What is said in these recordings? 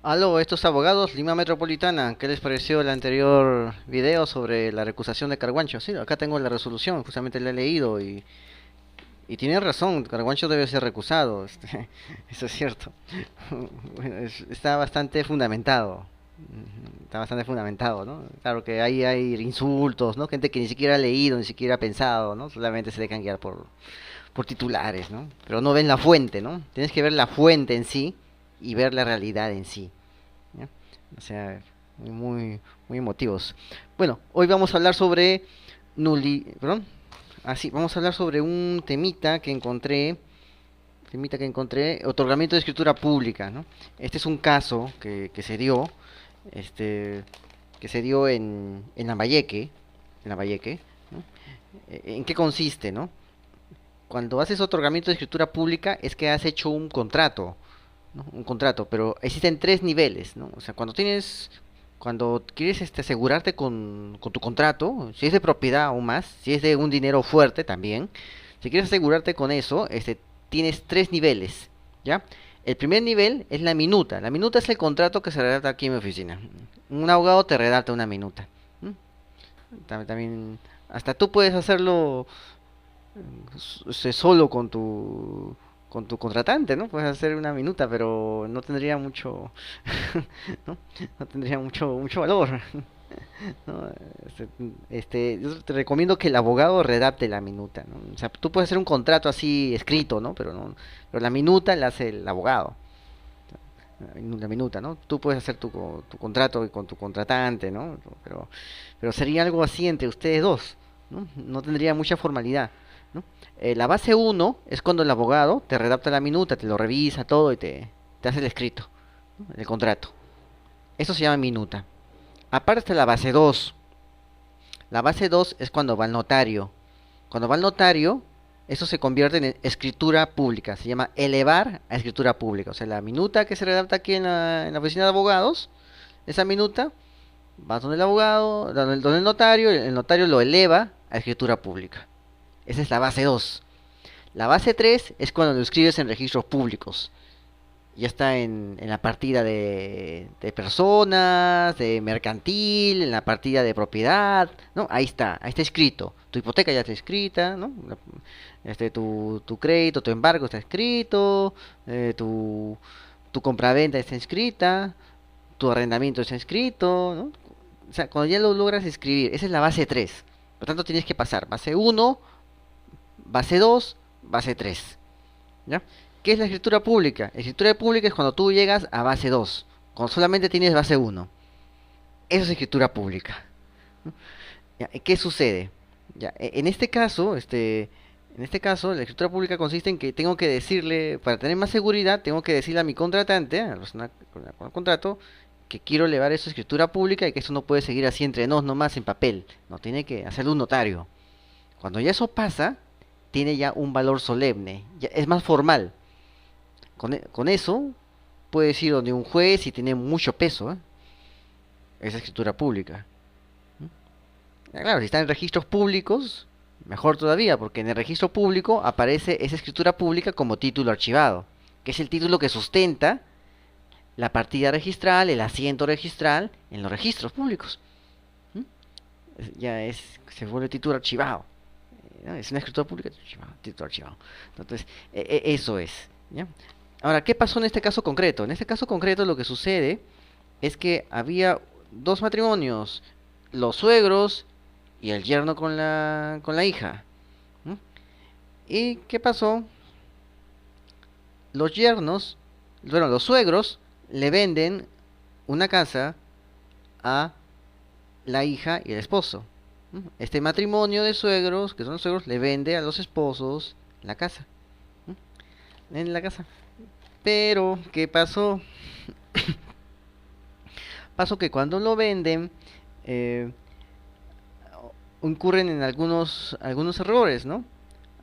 Aló, estos abogados, Lima Metropolitana, ¿qué les pareció el anterior video sobre la recusación de Carguancho? Sí, acá tengo la resolución, justamente la he leído y tienen razón, Carguancho debe ser recusado, eso es cierto. Bueno, está bastante fundamentado, está bastante fundamentado, ¿no? Claro que ahí hay insultos, ¿no? Gente que ni siquiera ha leído, ni siquiera ha pensado, ¿no? Solamente se dejan guiar por titulares, ¿no? Pero no ven la fuente, ¿no? Tienes que ver la fuente en sí y ver la realidad en sí. ¿Ya? O sea, muy, muy emotivos. Bueno, hoy vamos a hablar sobre perdón. Vamos a hablar sobre un temita que encontré, otorgamiento de escritura pública, ¿no? Este es un caso que se dio, este, que se dio en Lambayeque, ¿no? ¿En qué consiste, no? Cuando haces otorgamiento de escritura pública es que has hecho un contrato, ¿no? Un contrato, pero existen tres niveles, ¿no? O sea, cuando quieres asegurarte con tu contrato, si es de propiedad aún más, si es de un dinero fuerte también, si quieres asegurarte con eso, tienes tres niveles, ¿ya? El primer nivel es la minuta. La minuta es el contrato que se redacta aquí en mi oficina. Un abogado te redacta una minuta. ¿M? También, hasta tú puedes hacerlo solo con tu contratante, ¿no? Puedes hacer una minuta, pero no tendría mucho, ¿no? No tendría mucho valor, ¿no? Este, yo te recomiendo que el abogado redacte la minuta, ¿no? O sea, tú puedes hacer un contrato así escrito, ¿no? Pero la minuta la hace el abogado. La minuta, ¿no? Tú puedes hacer tu contrato con tu contratante, ¿no? Pero sería algo así entre ustedes dos, ¿no? No tendría mucha formalidad, ¿no? La base uno es cuando el abogado te redacta la minuta, te lo revisa todo y te hace el escrito, ¿no? El contrato. Eso se llama minuta. Aparte está la base 2. La base 2 es cuando va al notario. Cuando va al notario, eso se convierte en escritura pública. Se llama elevar a escritura pública. O sea, la minuta que se redacta aquí en la oficina de abogados, esa minuta va donde el abogado, donde el notario lo eleva a escritura pública. Esa es la base 2. La base 3 es cuando lo inscribes en registros públicos. Ya está en la partida de personas, de mercantil, en la partida de propiedad, ¿no? Ahí está escrito. Tu hipoteca ya está escrita, ¿no? Tu crédito, tu embargo está escrito, tu compraventa está escrita, tu arrendamiento está escrito, ¿no? O sea, cuando ya lo logras escribir, esa es la base 3. Por lo tanto, tienes que pasar base uno, base 2, base 3. ¿Ya? ¿Qué es la escritura pública? La escritura pública es cuando tú llegas a base 2, cuando solamente tienes base uno. Eso es escritura pública. ¿Ya? ¿Qué sucede? Ya, en este caso, la escritura pública consiste en que tengo que decirle, para tener más seguridad, tengo que decirle a mi contratante, a la persona con el contrato, que quiero elevar eso a escritura pública y que eso no puede seguir así entre nos nomás en papel. No, tiene que hacerlo un notario. Cuando ya eso pasa, tiene ya un valor solemne, ya es más formal. Con eso puedes ir donde un juez y tiene mucho peso, ¿eh? Esa escritura pública. Claro, si está en registros públicos, mejor todavía, porque en el registro público aparece esa escritura pública como título archivado, que es el título que sustenta la partida registral, el asiento registral en los registros públicos. ¿Mm? Se vuelve título archivado. ¿No? Es una escritura pública, título archivado. Entonces, eso es. ¿Ya? Ahora, ¿qué pasó en este caso concreto? En este caso concreto lo que sucede es que había dos matrimonios, los suegros y el yerno con la hija. ¿Mm? ¿Y qué pasó? Los yernos, bueno, los suegros le venden una casa a la hija y el esposo. ¿Mm? Este matrimonio de suegros, que son los suegros, le vende a los esposos la casa. ¿Mm? En la casa. Pero, ¿qué pasó? Pasó que cuando lo venden, eh, incurren en algunos errores, ¿no?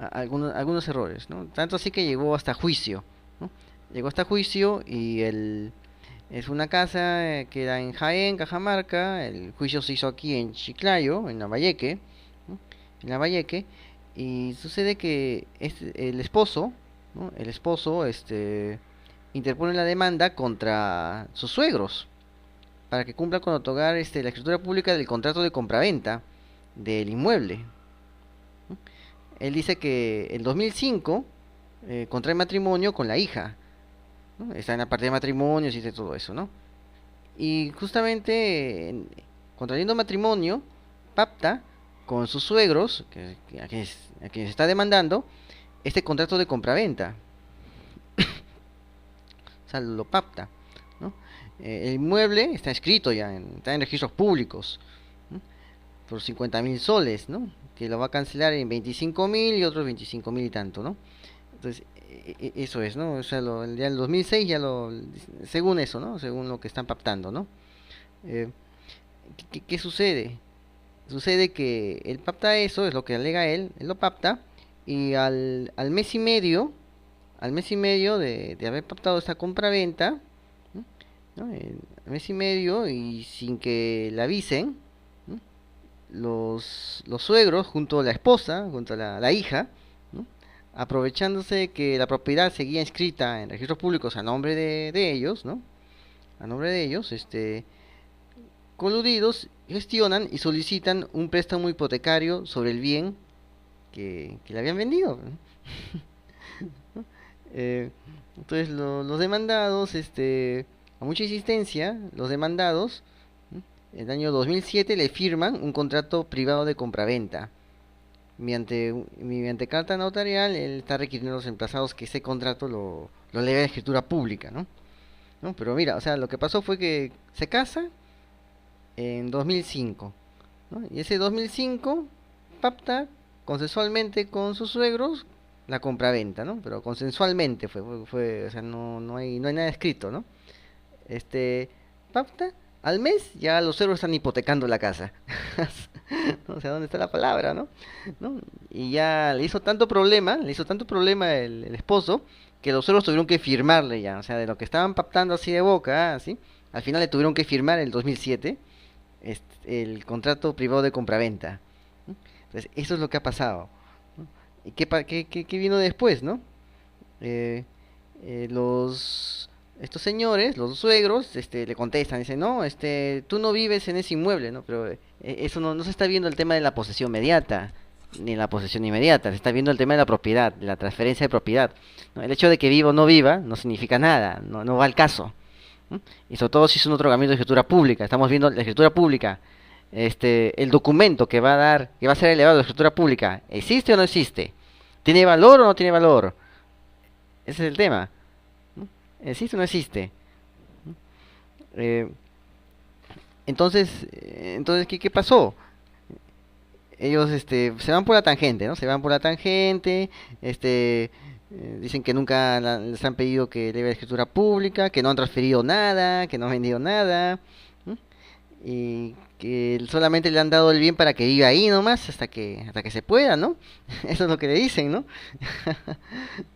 Algunos errores, ¿no? Tanto así que llegó hasta juicio, ¿no? Llegó hasta juicio y es una casa que era en Jaén, Cajamarca. El juicio se hizo aquí en Chiclayo, en Lambayeque, ¿no? En Lambayeque. Y sucede que el esposo, ¿no? El esposo, interpone la demanda contra sus suegros para que cumplan con otorgar la escritura pública del contrato de compraventa del inmueble. Él dice que en 2005 contrae matrimonio con la hija, ¿no? Está en la parte de matrimonios y de todo eso, ¿no? Y justamente contrayendo matrimonio, pacta con sus suegros, a quienes está demandando, este contrato de compraventa. O sea, lo pacta, ¿no? El inmueble está escrito ya, está en registros públicos, ¿no? Por 50.000 soles, ¿no? Que lo va a cancelar en 25.000 y otros 25.000 y tanto, ¿no? Entonces, eso es, ¿no? O sea, ya en el 2006 según eso, ¿no? Según lo que están pactando, ¿no? Eh, ¿Qué sucede? Sucede que él pacta eso, es lo que alega él lo pacta, y al mes y medio de haber pactado esta compra-venta, ¿no? Al mes y medio, y sin que le avisen, ¿no? Los suegros, junto a la esposa, junto a la hija, ¿no? Aprovechándose de que la propiedad seguía inscrita en registros públicos a nombre de ellos, ¿no? A nombre de ellos, coludidos, gestionan y solicitan un préstamo hipotecario sobre el bien que le habían vendido. Eh, entonces los demandados, a mucha insistencia, los demandados, en el año 2007 le firman un contrato privado de compraventa. Mediante carta notarial, él está requiriendo a los emplazados que ese contrato lo lea a escritura pública, ¿no? ¿No? Pero mira, o sea, lo que pasó fue que se casa en 2005, ¿no? Y ese 2005 pacta consensualmente con sus suegros la compraventa, ¿no? Pero consensualmente o sea, no hay nada escrito, ¿no? Este, pacta, al mes ya los suegros están hipotecando la casa. O sea, ¿dónde está la palabra, no? ¿No? Y ya le hizo tanto problema el esposo, que los suegros tuvieron que firmarle ya, o sea, de lo que estaban pactando así de boca, así, al final le tuvieron que firmar el 2007 el contrato privado de compraventa. ¿No? Entonces, eso es lo que ha pasado, ¿no? ¿Y qué vino después, no? Eh, estos señores, los suegros, le contestan, dicen, no, tú no vives en ese inmueble, ¿no? Pero eso no se está viendo el tema de la posesión mediata, ni la posesión inmediata, se está viendo el tema de la propiedad, de la transferencia de propiedad, ¿no? El hecho de que viva o no viva no significa nada, no va al caso. ¿No? Y sobre todo si es un otorgamiento de escritura pública. Estamos viendo la escritura pública. El documento que va a ser elevado a la escritura pública, ¿existe o no existe? ¿Tiene valor o no tiene valor? Ese es el tema, ¿no? ¿Existe o no existe? Eh, entonces, ¿qué pasó? Ellos se van por la tangente, ¿no? Se van por la tangente, dicen que nunca les han pedido que eleve la escritura pública, que no han transferido nada, que no han vendido nada, ¿no? Y que solamente le han dado el bien para que viva ahí nomás hasta que se pueda, ¿no? Eso es lo que le dicen, ¿no?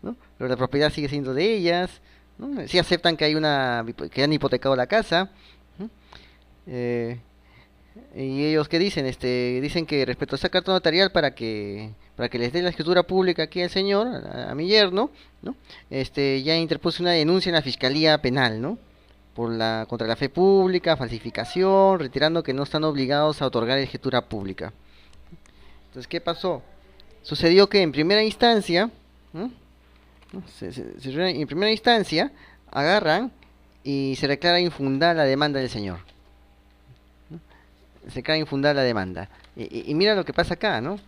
¿No? Pero la propiedad sigue siendo de ellas, ¿no? Sí aceptan que han hipotecado la casa, ¿no? Eh, y ellos qué dicen, dicen que respecto a esa carta notarial para que les dé la escritura pública aquí al señor, a mi yerno, ¿no? Ya interpuso una denuncia en la Fiscalía Penal, ¿no? Contra la fe pública, falsificación, reiterando que no están obligados a otorgar escritura pública. Entonces, ¿qué pasó? Sucedió que en primera instancia, ¿no? En primera instancia agarran y se declara infundada la demanda del señor. Se declara infundada la demanda. Y mira lo que pasa acá, ¿no?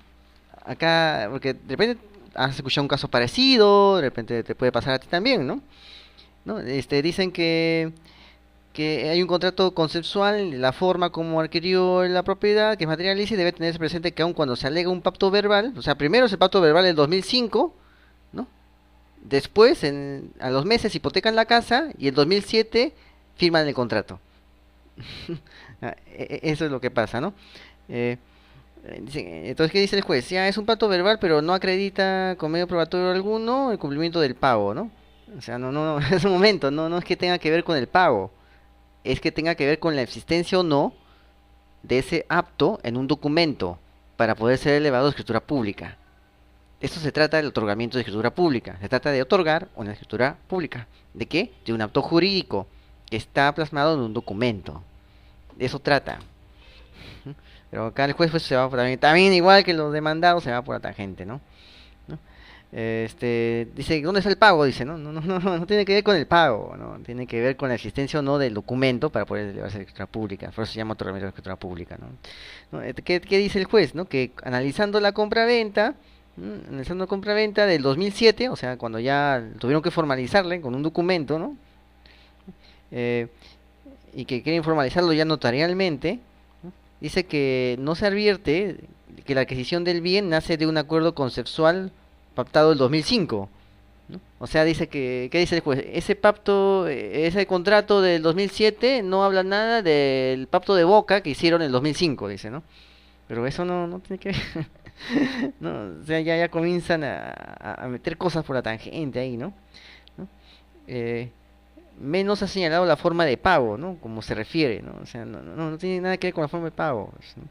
Acá, porque de repente has escuchado un caso parecido, de repente te puede pasar a ti también, ¿no? ¿No? Dicen que hay un contrato conceptual, la forma como adquirió la propiedad, que es material y debe tenerse presente que aun cuando se alega un pacto verbal, o sea, primero es el pacto verbal del 2005, ¿no? Después, a los meses hipotecan la casa y en 2007 firman el contrato. Eso es lo que pasa, ¿no? Eh, entonces, ¿qué dice el juez? Ya es un pacto verbal, pero no acredita con medio probatorio alguno el cumplimiento del pago, ¿no? O sea, no, es un momento, no es que tenga que ver con el pago, es que tenga que ver con la existencia o no de ese apto en un documento para poder ser elevado a escritura pública. Esto se trata del otorgamiento de escritura pública. Se trata de otorgar una escritura pública. ¿De qué? De un acto jurídico que está plasmado en un documento. De eso trata. Pero acá el juez pues, se va por también igual que los demandados, se va por la tangente, ¿no? ¿No? Dice, ¿dónde está el pago? Dice, no tiene que ver con el pago, ¿no? Tiene que ver con la existencia o no del documento para poder elevarse a la escritura pública. Por eso se llama otorgamiento de la escritura pública, ¿no? ¿No? ¿Qué dice el juez? ¿No? Que analizando la compra-venta, analizando la compra-venta del 2007, o sea, cuando ya tuvieron que formalizarle con un documento, ¿no? Eh, y que quieren formalizarlo ya notarialmente, ¿no? Dice que no se advierte que la adquisición del bien nace de un acuerdo conceptual pactado el 2005, ¿no? O sea, dice que, ¿qué dice el juez? Ese pacto, ese contrato del 2007 no habla nada del pacto de Boca que hicieron en el 2005, dice, ¿no? Pero eso no tiene que ver. No, o sea, ya comienzan a meter cosas por la tangente ahí, ¿no? ¿No? Eh, Menos ha señalado la forma de pago, ¿no? Como se refiere, ¿no? O sea, no tiene nada que ver con la forma de pago, pues, ¿no?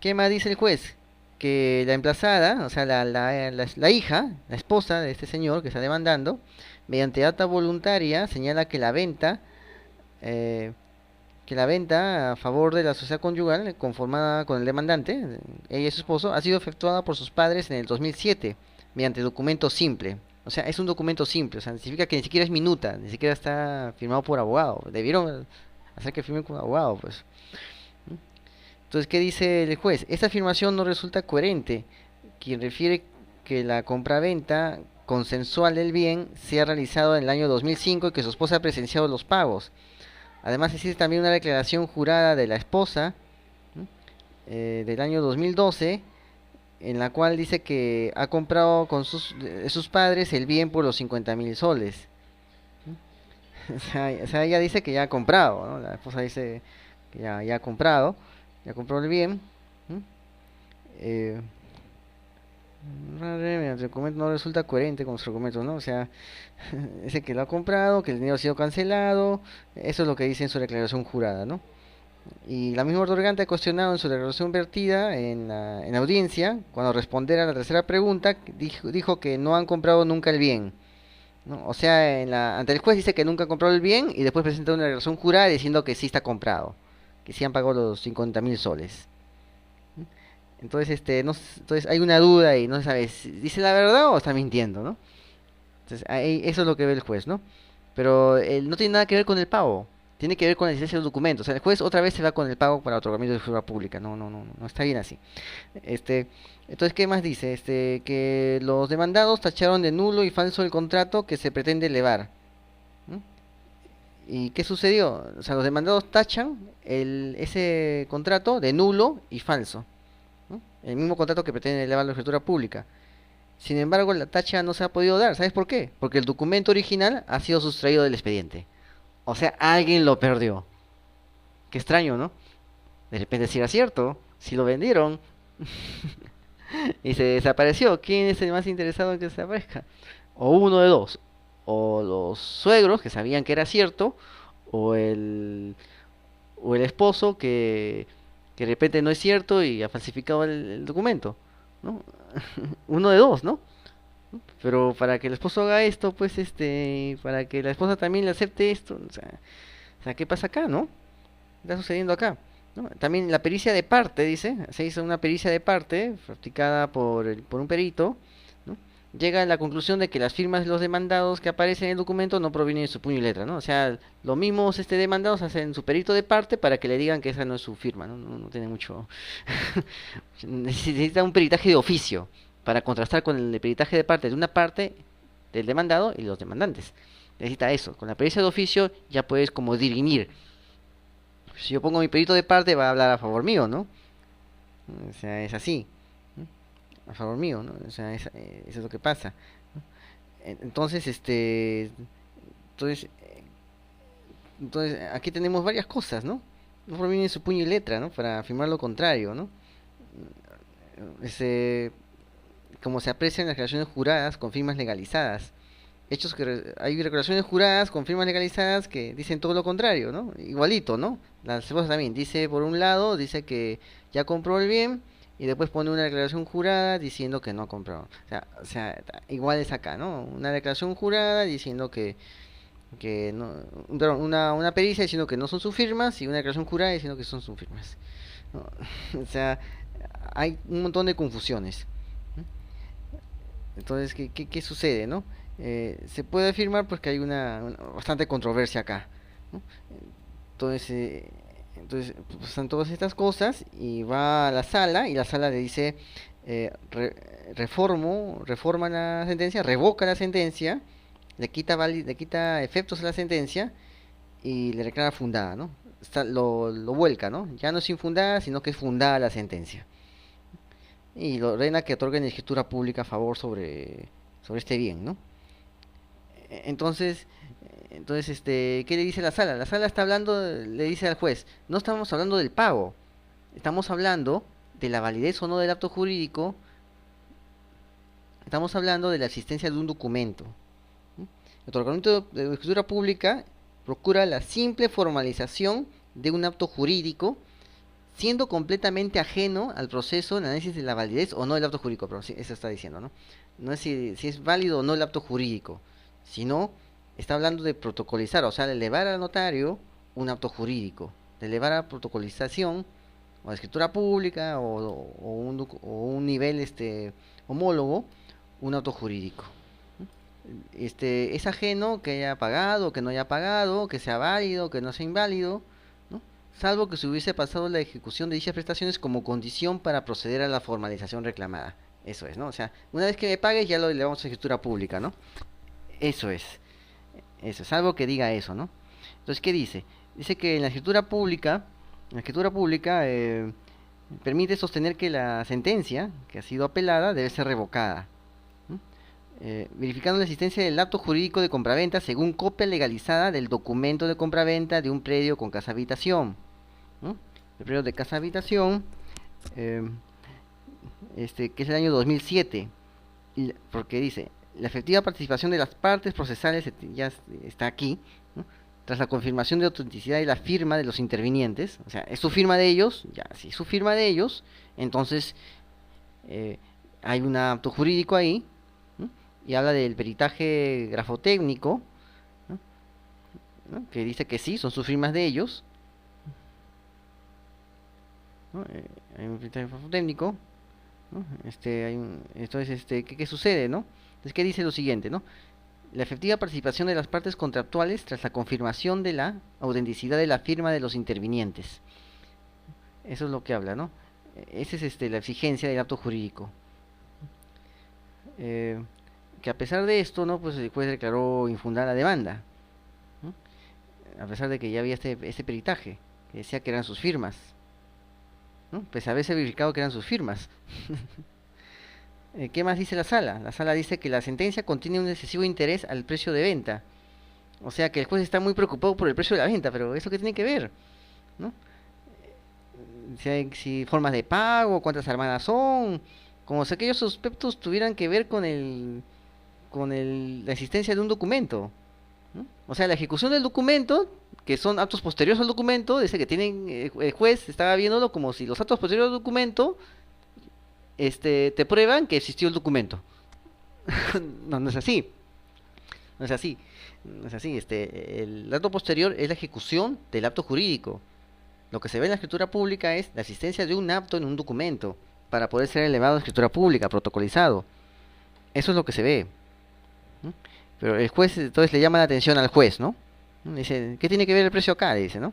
¿Qué más dice el juez? Que la emplazada, o sea, la hija, la esposa de este señor que está demandando, mediante acta voluntaria, señala eh, que la venta a favor de la sociedad conyugal conformada con el demandante, ella y su esposo, ha sido efectuada por sus padres en el 2007 mediante documento simple. O sea, es un documento simple, o sea, significa que ni siquiera es minuta, ni siquiera está firmado por abogado. Debieron hacer que firme con abogado, pues. Entonces, ¿qué dice el juez? Esta afirmación no resulta coherente, quien refiere que la compraventa consensual del bien se ha realizado en el año 2005 y que su esposa ha presenciado los pagos. Además existe también una declaración jurada de la esposa, ¿no? Del año 2012, en la cual dice que ha comprado con sus padres el bien por los 50.000 soles. O sea, ella dice que ya ha comprado, ¿no? La esposa dice que ya ha comprado, ya compró el bien. ¿No? Eh, el documento no resulta coherente con su argumento, ¿no? O sea, dice que lo ha comprado, que el dinero ha sido cancelado, eso es lo que dice en su declaración jurada, ¿no? Y la misma otorgante ha cuestionado en su declaración vertida en la audiencia, cuando responder a la tercera pregunta, dijo que no han comprado nunca el bien, ¿no? O sea, ante el juez dice que nunca ha comprado el bien y después presenta una declaración jurada diciendo que sí está comprado, que sí han pagado los 50.000 soles. Entonces, entonces hay una duda y no se sabe si dice la verdad o está mintiendo, ¿no? Entonces, eso es lo que ve el juez, ¿no? Pero no tiene nada que ver con el pago, tiene que ver con la existencia del documento. O sea, el juez otra vez se va con el pago para otorgamiento de figura pública. No está bien así. Este, entonces, ¿qué más dice? Que los demandados tacharon de nulo y falso el contrato que se pretende elevar. ¿Mm? ¿Y qué sucedió? O sea, los demandados tachan ese contrato de nulo y falso, ¿no? El mismo contrato que pretende elevar la escritura pública. Sin embargo, la tacha no se ha podido dar. ¿Sabes por qué? Porque el documento original ha sido sustraído del expediente. O sea, alguien lo perdió. Qué extraño, ¿no? De repente si era cierto, si lo vendieron y se desapareció. ¿Quién es el más interesado en que se desaparezca? O uno de dos. O los suegros que sabían que era cierto, o el esposo que de repente no es cierto y ha falsificado el documento, ¿no? Uno de dos, ¿no? Pero para que el esposo haga esto, pues para que la esposa también le acepte esto, o sea, ¿qué pasa acá, no? ¿Qué está sucediendo acá? ¿No? También la pericia de parte, dice, se hizo una pericia de parte, practicada por un perito, ¿no? Llega a la conclusión de que las firmas de los demandados que aparecen en el documento no provienen de su puño y letra, ¿no? O sea, los mismos demandados hacen su perito de parte para que le digan que esa no es su firma, ¿no? No tiene mucho... Necesita un peritaje de oficio para contrastar con el peritaje de parte de una parte del demandado y los demandantes. Necesita eso. Con la pericia de oficio ya puedes como dirimir. Si yo pongo mi perito de parte va a hablar a favor mío, ¿no? O sea, es así, ¿no? A favor mío, ¿no? O sea, eso es lo que pasa, ¿no? Entonces, entonces, aquí tenemos varias cosas, ¿no? No proviene de su puño y letra, ¿no? Para afirmar lo contrario, ¿no? Ese, como se aprecia en las declaraciones juradas con firmas legalizadas. Hay declaraciones juradas con firmas legalizadas que dicen todo lo contrario, ¿no? Igualito, ¿no? La esposa también dice, por un lado, dice que ya compró el bien y después pone una declaración jurada diciendo que no compraron. O sea, igual es acá, ¿no? Una declaración jurada diciendo que no, perdón, una pericia diciendo que no son sus firmas y una declaración jurada diciendo que son sus firmas, ¿no? O sea, hay un montón de confusiones. Entonces, ¿qué sucede, no? Se puede afirmar pues que hay una bastante controversia acá, ¿no? Entonces, pues, están todas estas cosas y va a la sala y la sala le dice, reforma la sentencia, revoca la sentencia, le quita efectos a la sentencia y le declara fundada, ¿no? Lo vuelca, ¿no? Ya no es infundada, sino que es fundada la sentencia. Y lo ordena que otorguen escritura pública a favor sobre este bien, ¿no? Entonces, ¿qué le dice la sala? La sala está hablando, le dice al juez, no estamos hablando del pago, estamos hablando de la validez o no del acto jurídico, estamos hablando de la existencia de un documento. El otorgamiento de escritura pública procura la simple formalización de un acto jurídico, siendo completamente ajeno al proceso de análisis de la validez o no del acto jurídico, pero sí, eso está diciendo, ¿no? No es si es válido o no el acto jurídico, sino está hablando de protocolizar, o sea, de elevar al notario un acto jurídico, de elevar a protocolización o a escritura pública o un nivel homólogo, un acto jurídico. Es ajeno que haya pagado, que no haya pagado, que sea válido, que no sea inválido, ¿no? Salvo que se hubiese pasado la ejecución de dichas prestaciones como condición para proceder a la formalización reclamada. Eso es, ¿no? O sea, una vez que me pagues ya lo elevamos a escritura pública, ¿no? Eso es, eso es algo que diga eso, ¿no? Entonces, ¿qué dice? Dice que en la escritura pública permite sostener que la sentencia que ha sido apelada debe ser revocada, ¿no? Verificando la existencia del acto jurídico de compraventa según copia legalizada del documento de compraventa de un predio con casa habitación, ¿no? El predio de casa habitación, eh, que es el año 2007, porque dice, la efectiva participación de las partes procesales ya está aquí, ¿no? Tras la confirmación de autenticidad y la firma de los intervinientes, o sea, es su firma de ellos, ya, si es su firma de ellos, entonces eh, hay un acto jurídico ahí, ¿no? Y habla del peritaje grafotécnico, ¿no? ¿No? Que dice que sí, son sus firmas de ellos, ¿no? Hay un peritaje grafotécnico, ¿no? Entonces, ¿qué sucede, no? Entonces, ¿qué dice lo siguiente, no? La efectiva participación de las partes contractuales tras la confirmación de la autenticidad de la firma de los intervinientes. Eso es lo que habla, ¿no? Esa es la exigencia del acto jurídico. Eh, que a pesar de esto, ¿no? Pues el juez declaró infundada la demanda, ¿no? A pesar de que ya había este peritaje, que decía que eran sus firmas, ¿no? Pues haberse verificado que eran sus firmas. ¿Qué más dice la sala? La sala dice que la sentencia contiene un excesivo interés al precio de venta. O sea que el juez está muy preocupado por el precio de la venta, pero ¿eso qué tiene que ver? ¿No? Si formas de pago, cuántas armadas son, como si aquellos aspectos tuvieran que ver con la existencia de un documento, ¿no? O sea, la ejecución del documento, que son actos posteriores al documento, dice que el juez estaba viéndolo como si los actos posteriores al documento te prueban que existió el documento. No, no es así. No es así. No es así. El acto posterior es la ejecución del acto jurídico. Lo que se ve en la escritura pública es la existencia de un acto en un documento para poder ser elevado a escritura pública, protocolizado. Eso es lo que se ve, ¿no? Pero el juez entonces le llama la atención al juez, ¿no? Dice, ¿qué tiene que ver el precio acá? Dice, ¿no?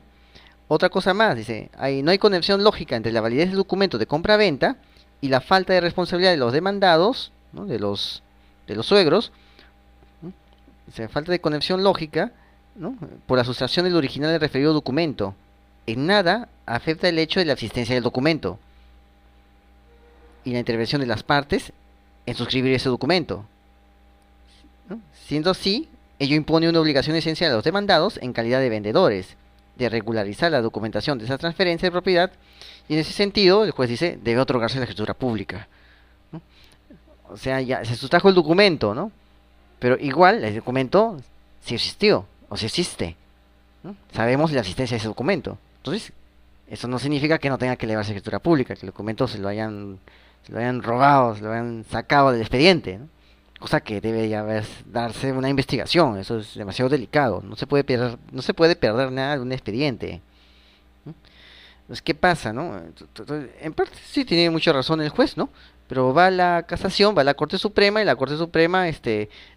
Otra cosa más, dice, no hay conexión lógica entre la validez del documento de compra-venta y la falta de responsabilidad de los demandados, ¿no? de los suegros, ¿no? O sea, falta de conexión lógica, ¿no? Por la sustracción del original del referido documento. En nada afecta el hecho de la existencia del documento y la intervención de las partes en suscribir ese documento, ¿no? Siendo así, ello impone una obligación esencial a los demandados en calidad de vendedores de regularizar la documentación de esa transferencia de propiedad, y en ese sentido el juez dice debe otorgarse la escritura pública, ¿no? O sea, ya se sustrajo el documento, ¿no? Pero igual el documento sí existió o sí existe, ¿no? Sabemos la existencia de ese documento. Entonces Eso no significa que no tenga que elevarse a escritura pública, que el documento se lo hayan robado, se lo hayan sacado del expediente, ¿no? Cosa que debe ya darse una investigación. Eso es demasiado delicado. No se puede perder nada de un expediente. Entonces, ¿qué pasa, no? En parte sí tiene mucha razón el juez, ¿no? Pero va a la casación, va a la Corte Suprema y la Corte Suprema,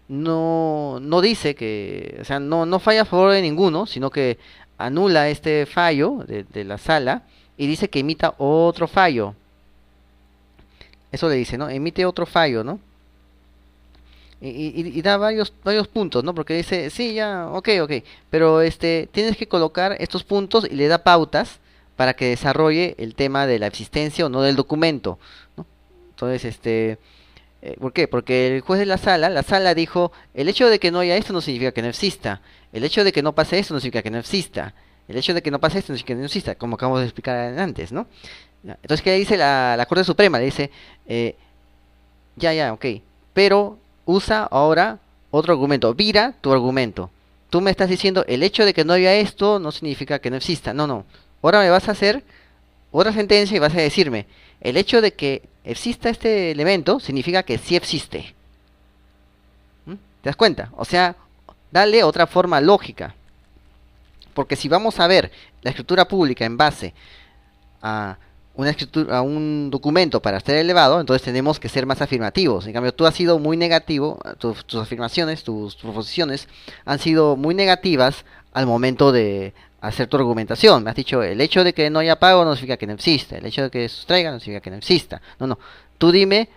no dice que, o sea, no falla a favor de ninguno, sino que anula este fallo de la sala y dice que emita otro fallo. Eso le dice, ¿no? Emite otro fallo, ¿no? Y da varios puntos, ¿no? Porque dice, sí, ya, ok, pero tienes que colocar estos puntos y le da pautas para que desarrolle el tema de la existencia o no del documento, ¿no? Entonces, ¿por qué? Porque el juez de la sala dijo, el hecho de que no haya esto no significa que no exista, el hecho de que no pase esto no significa que no exista, el hecho de que no pase esto no significa que no exista, como acabamos de explicar antes, ¿no? Entonces, ¿qué dice la Corte Suprema? Le dice, ok, pero usa ahora otro argumento, vira tu argumento. Tú me estás diciendo, el hecho de que no haya esto no significa que no exista, no. Ahora me vas a hacer otra sentencia y vas a decirme, el hecho de que exista este elemento significa que sí existe. ¿Mm? ¿Te das cuenta? O sea, dale otra forma lógica. Porque si vamos a ver la escritura pública en base a a un documento para ser elevado, entonces tenemos que ser más afirmativos. En cambio, tú has sido muy negativo, tus afirmaciones, tus proposiciones han sido muy negativas al momento de hacer tu argumentación. Me has dicho, el hecho de que no haya pago no significa que no exista, el hecho de que sustraiga no significa que no exista. No, tú dime,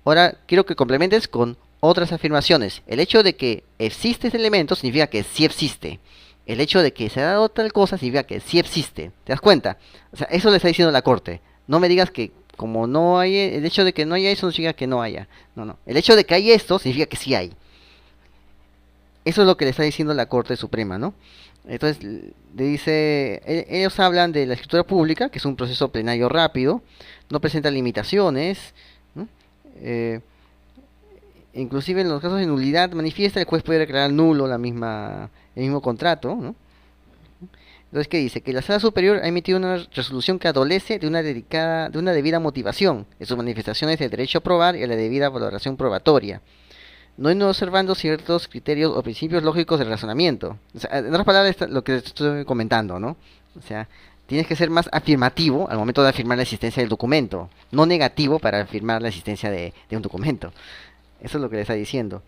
ahora quiero que complementes con otras afirmaciones. El hecho de que existe este elemento significa que sí existe. El hecho de que se ha dado tal cosa significa que sí existe. ¿Te das cuenta? O sea, eso le está diciendo la corte. No me digas que como no hay, el hecho de que no haya eso no significa que no haya. No. El hecho de que hay esto significa que sí hay. Eso es lo que le está diciendo la Corte Suprema, ¿no? Entonces, le dice, ellos hablan de la escritura pública, que es un proceso plenario rápido, no presenta limitaciones, ¿no? Inclusive en los casos de nulidad manifiesta, el juez puede declarar nulo el mismo contrato, ¿no? Entonces, ¿qué dice? Que la Sala Superior ha emitido una resolución que adolece de de una debida motivación en sus manifestaciones del derecho a probar y a la debida valoración probatoria, no observando ciertos criterios o principios lógicos de razonamiento. O sea, en otras palabras, lo que estoy comentando, ¿no? O sea, tienes que ser más afirmativo al momento de afirmar la existencia del documento, no negativo para afirmar la existencia de un documento. Eso es lo que le está diciendo.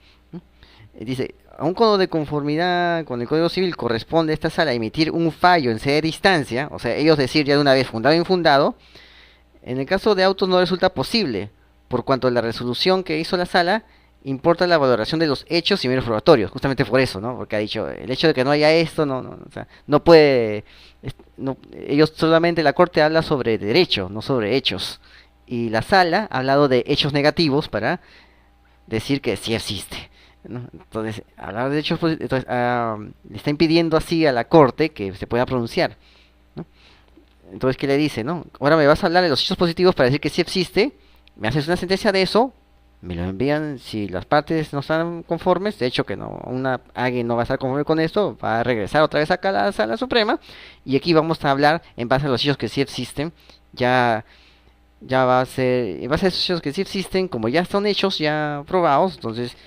Dice, aun cuando de conformidad con el Código Civil corresponde a esta sala emitir un fallo en sede de instancia, o sea, ellos decir ya de una vez fundado o infundado, en el caso de autos no resulta posible, por cuanto la resolución que hizo la sala importa la valoración de los hechos y medios probatorios, justamente por eso, ¿no? Porque ha dicho, el hecho de que no haya esto, o sea, no puede, ellos solamente, la Corte habla sobre derecho, no sobre hechos, y la sala ha hablado de hechos negativos para decir que sí existe, ¿no? Entonces, hablar de hechos, entonces, le está impidiendo así a la Corte que se pueda pronunciar, ¿no? Entonces, ¿qué le dice, no? Ahora me vas a hablar de los hechos positivos para decir que sí existe, me haces una sentencia de eso, me lo envían, si las partes no están conformes, de hecho que no, alguien no va a estar conforme con esto, va a regresar otra vez acá a la Sala Suprema, y aquí vamos a hablar en base a los hechos que sí existen, ya va a ser, en base a esos hechos que sí existen, como ya son hechos, ya probados, entonces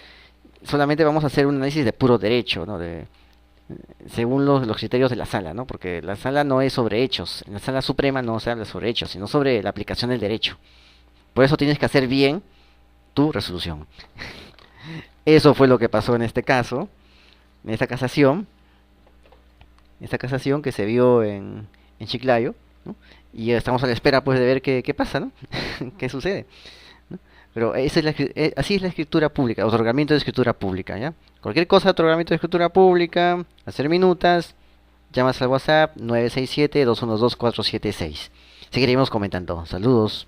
solamente vamos a hacer un análisis de puro derecho, ¿no? Según los criterios de la sala, ¿no? Porque la sala no es sobre hechos, en la Sala Suprema no se habla sobre hechos, sino sobre la aplicación del derecho. Por eso tienes que hacer bien tu resolución. Eso fue lo que pasó en este caso, en esta casación que se vio en Chiclayo, ¿no? Y estamos a la espera pues de ver qué pasa, ¿no? ¿Qué sucede? ¿No? Pero esa es así es la escritura pública, otorgamiento de escritura pública, ¿ya? Cualquier cosa de otorgamiento de escritura pública, hacer minutas, llamas al WhatsApp 967-212-476. Seguiremos comentando. Saludos.